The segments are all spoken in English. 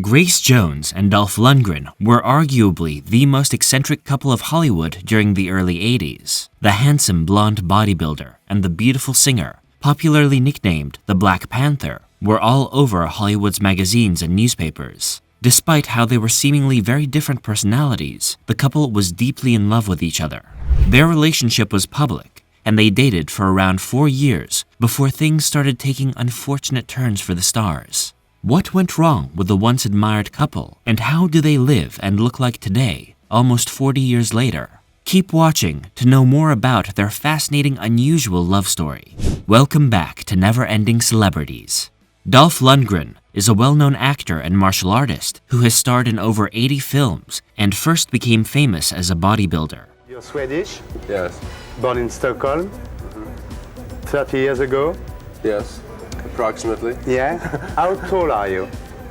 Grace Jones and Dolph Lundgren were arguably the most eccentric couple of Hollywood during the early 80s. The handsome blonde bodybuilder and the beautiful singer, popularly nicknamed the Black Panther, were all over Hollywood's magazines and newspapers. Despite how they were seemingly very different personalities, the couple was deeply in love with each other. Their relationship was public, and they dated for around 4 years before things started taking unfortunate turns for the stars. What went wrong with the once admired couple, and how do they live and look like today, almost 40 years later? Keep watching to know more about their fascinating, unusual love story. Welcome back to Never Ending Celebrities. Dolph Lundgren is a well-known actor and martial artist who has starred in over 80 films and first became famous as a bodybuilder. You're Swedish? Yes. Born in Stockholm? 30 years ago? Yes. Approximately. Yeah? How tall are you?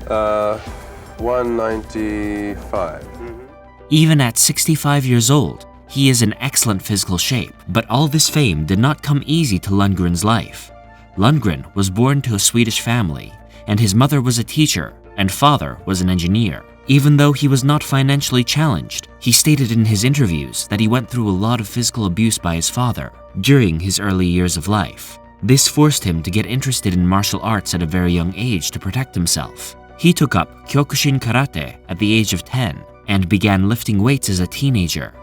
195. Even at 65 years old, he is in excellent physical shape, but all this fame did not come easy to Lundgren's life. Lundgren was born to a Swedish family, and his mother was a teacher and father was an engineer. Even though he was not financially challenged, he stated in his interviews that he went through a lot of physical abuse by his father during his early years of life. This forced him to get interested in martial arts at a very young age to protect himself. He took up Kyokushin karate at the age of 10 and began lifting weights as a teenager.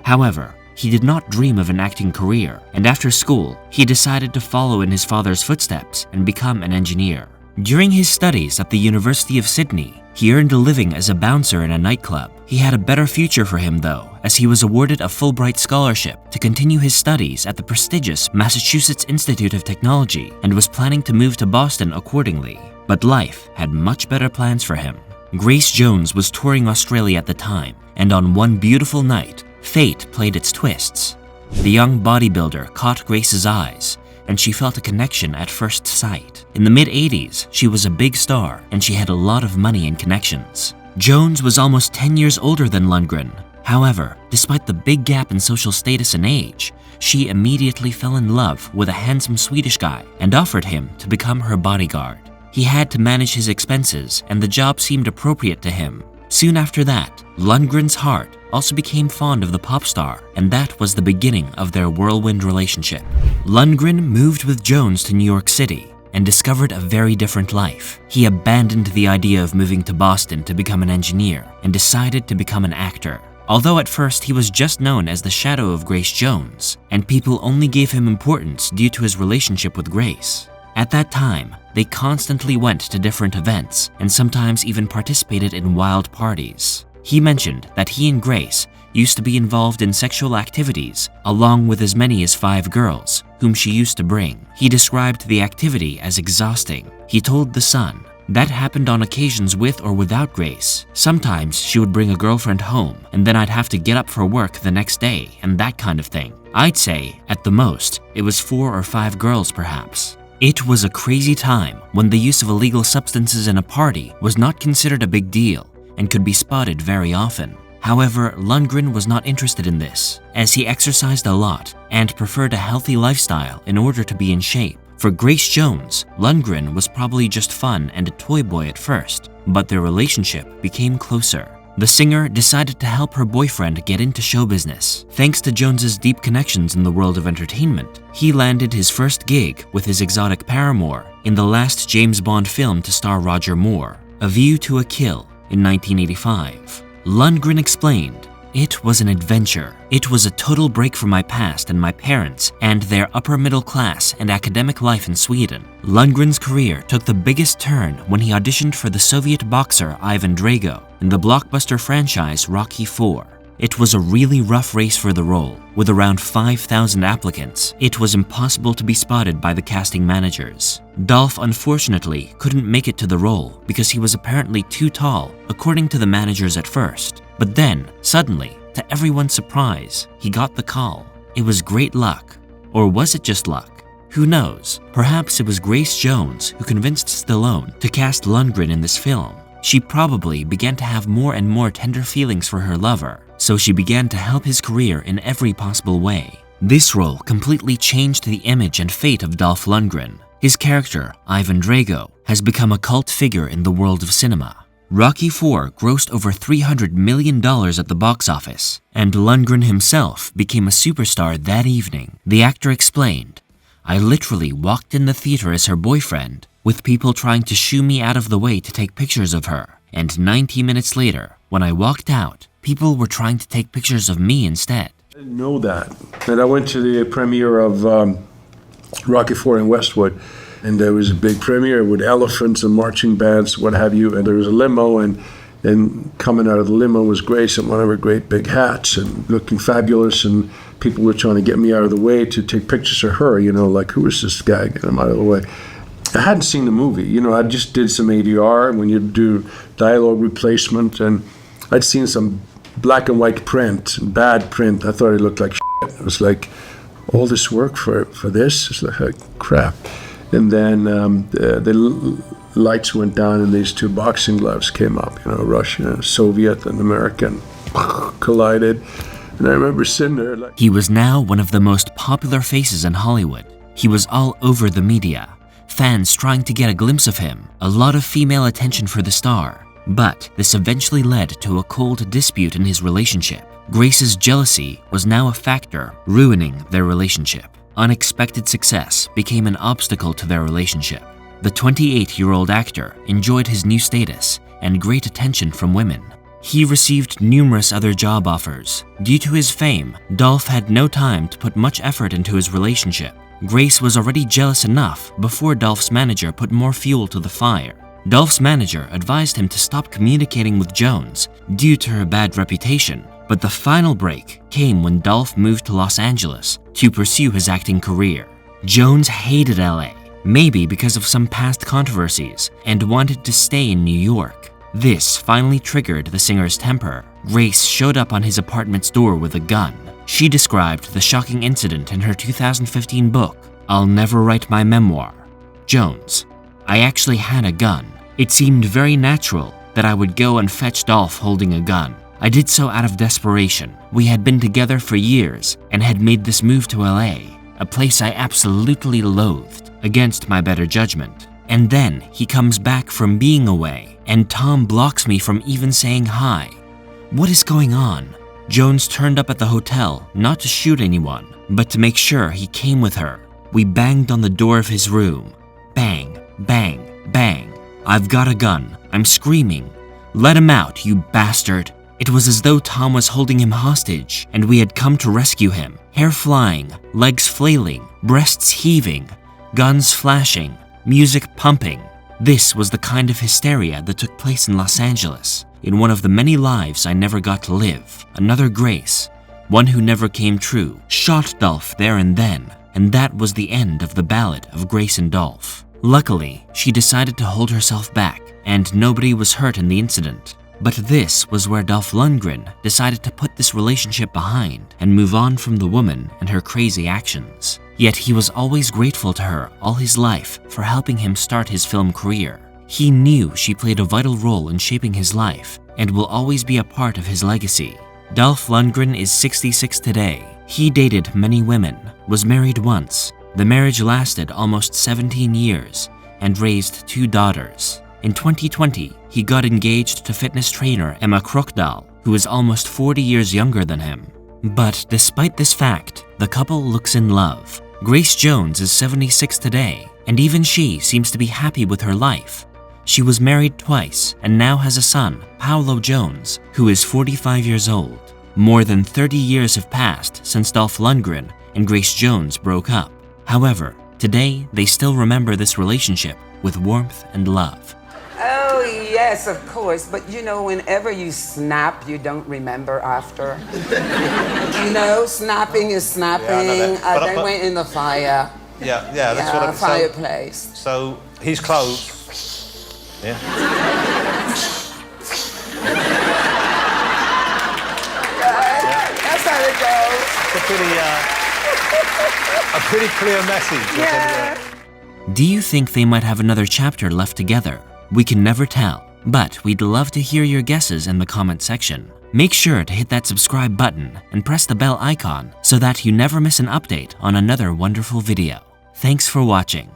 However, he did not dream of an acting career, and after school, he decided to follow in his father's footsteps and become an engineer. During his studies at the University of Sydney, he earned a living as a bouncer in a nightclub. He had a better future for him though, as he was awarded a Fulbright scholarship to continue his studies at the prestigious Massachusetts Institute of Technology and was planning to move to Boston accordingly. But life had much better plans for him. Grace Jones was touring Australia at the time, and on one beautiful night, fate played its twists. The young bodybuilder caught Grace's eyes, and she felt a connection at first sight. In the mid-80s, she was a big star, and she had a lot of money and connections. Jones was almost 10 years older than Lundgren. However, despite the big gap in social status and age, she immediately fell in love with a handsome Swedish guy and offered him to become her bodyguard. He had to manage his expenses, and the job seemed appropriate to him. Soon after that, Lundgren's heart also became fond of the pop star, and that was the beginning of their whirlwind relationship. Lundgren moved with Jones to New York City and discovered a very different life. He abandoned the idea of moving to Boston to become an engineer and decided to become an actor. Although at first he was just known as the shadow of Grace Jones, and people only gave him importance due to his relationship with Grace. At that time, they constantly went to different events and sometimes even participated in wild parties. He mentioned that he and Grace used to be involved in sexual activities along with as many as 5 girls, whom she used to bring. He described the activity as exhausting. He told The Sun, "That happened on occasions with or without Grace. Sometimes she would bring a girlfriend home, and then I'd have to get up for work the next day and that kind of thing. I'd say, at the most, it was 4 or 5 girls perhaps." It was a crazy time when the use of illegal substances in a party was not considered a big deal and could be spotted very often. However, Lundgren was not interested in this, as he exercised a lot and preferred a healthy lifestyle in order to be in shape. For Grace Jones, Lundgren was probably just fun and a toy boy at first, but their relationship became closer. The singer decided to help her boyfriend get into show business. Thanks to Jones's deep connections in the world of entertainment, he landed his first gig with his exotic paramour in the last James Bond film to star Roger Moore, A View to a Kill, in 1985. Lundgren explained, "It was an adventure. It was a total break from my past and my parents and their upper middle class and academic life in Sweden." Lundgren's career took the biggest turn when he auditioned for the Soviet boxer Ivan Drago in the blockbuster franchise Rocky IV. It was a really rough race for the role. With around 5,000 applicants, it was impossible to be spotted by the casting managers. Dolph unfortunately couldn't make it to the role because he was apparently too tall, according to the managers at first. But then, suddenly, to everyone's surprise, he got the call. It was great luck. Or was it just luck? Who knows? Perhaps it was Grace Jones who convinced Stallone to cast Lundgren in this film. She probably began to have more and more tender feelings for her lover, so she began to help his career in every possible way. This role completely changed the image and fate of Dolph Lundgren. His character, Ivan Drago, has become a cult figure in the world of cinema. Rocky IV grossed over $300 million at the box office, and Lundgren himself became a superstar that evening. The actor explained, "I literally walked in the theater as her boyfriend, with people trying to shoo me out of the way to take pictures of her. And 90 minutes later, when I walked out, people were trying to take pictures of me instead." I didn't know that. And I went to the premiere of Rocky IV in Westwood, and there was a big premiere with elephants and marching bands, what have you, and there was a limo, and then coming out of the limo was Grace in one of her great big hats and looking fabulous, and people were trying to get me out of the way to take pictures of her, you know, like, who is this guy? Get him out of the way. I hadn't seen the movie, you know, I just did some ADR when you do dialogue replacement, and I'd seen some black and white print, bad print. I thought it looked like shit. It was like, all this work for this? It's like crap. And then the lights went down and these two boxing gloves came up, you know, Russian, Soviet and American collided. And I remember sitting there like... He was now one of the most popular faces in Hollywood. He was all over the media. Fans trying to get a glimpse of him, a lot of female attention for the star. But this eventually led to a cold dispute in his relationship. Grace's jealousy was now a factor, ruining their relationship. Unexpected success became an obstacle to their relationship. The 28-year-old actor enjoyed his new status and great attention from women. He received numerous other job offers. Due to his fame, Dolph had no time to put much effort into his relationship. Grace was already jealous enough before Dolph's manager put more fuel to the fire. Dolph's manager advised him to stop communicating with Jones due to her bad reputation, but the final break came when Dolph moved to Los Angeles to pursue his acting career. Jones hated LA, maybe because of some past controversies, and wanted to stay in New York. This finally triggered the singer's temper. Grace showed up on his apartment's door with a gun. She described the shocking incident in her 2015 book, I'll Never Write My Memoir. Jones, "I actually had a gun. It seemed very natural that I would go and fetch Dolph holding a gun. I did so out of desperation. We had been together for years and had made this move to LA, a place I absolutely loathed, against my better judgment. And then he comes back from being away, and Tom blocks me from even saying hi. What is going on?" Jones turned up at the hotel not to shoot anyone, but to make sure he came with her. We banged on the door of his room. Bang, bang, bang. I've got a gun. I'm screaming. "Let him out, you bastard." It was as though Tom was holding him hostage, and we had come to rescue him. Hair flying, legs flailing, breasts heaving, guns flashing, music pumping. This was the kind of hysteria that took place in Los Angeles, in one of the many lives I never got to live. Another Grace, one who never came true, shot Dolph there and then, and that was the end of the ballad of Grace and Dolph. Luckily, she decided to hold herself back, and nobody was hurt in the incident. But this was where Dolph Lundgren decided to put this relationship behind and move on from the woman and her crazy actions. Yet he was always grateful to her all his life for helping him start his film career. He knew she played a vital role in shaping his life and will always be a part of his legacy. Dolph Lundgren is 66 today. He dated many women, was married once. The marriage lasted almost 17 years and raised 2 daughters. In 2020, he got engaged to fitness trainer Emma Krokdal, who is almost 40 years younger than him. But despite this fact, the couple looks in love. Grace Jones is 76 today, and even she seems to be happy with her life. She was married twice and now has a son, Paolo Jones, who is 45 years old. More than 30 years have passed since Dolph Lundgren and Grace Jones broke up. However, today they still remember this relationship with warmth and love. Oh, yes, of course. But you know, whenever you snap, you don't remember after. You know, snapping is snapping. Yeah, they went in the fire. Yeah, that's what I'm saying. Fireplace. So his clothes. Yeah. That's how it goes. A pretty clear message. Yeah. Do you think they might have another chapter left together? We can never tell, but we'd love to hear your guesses in the comment section. Make sure to hit that subscribe button and press the bell icon so that you never miss an update on another wonderful video. Thanks for watching.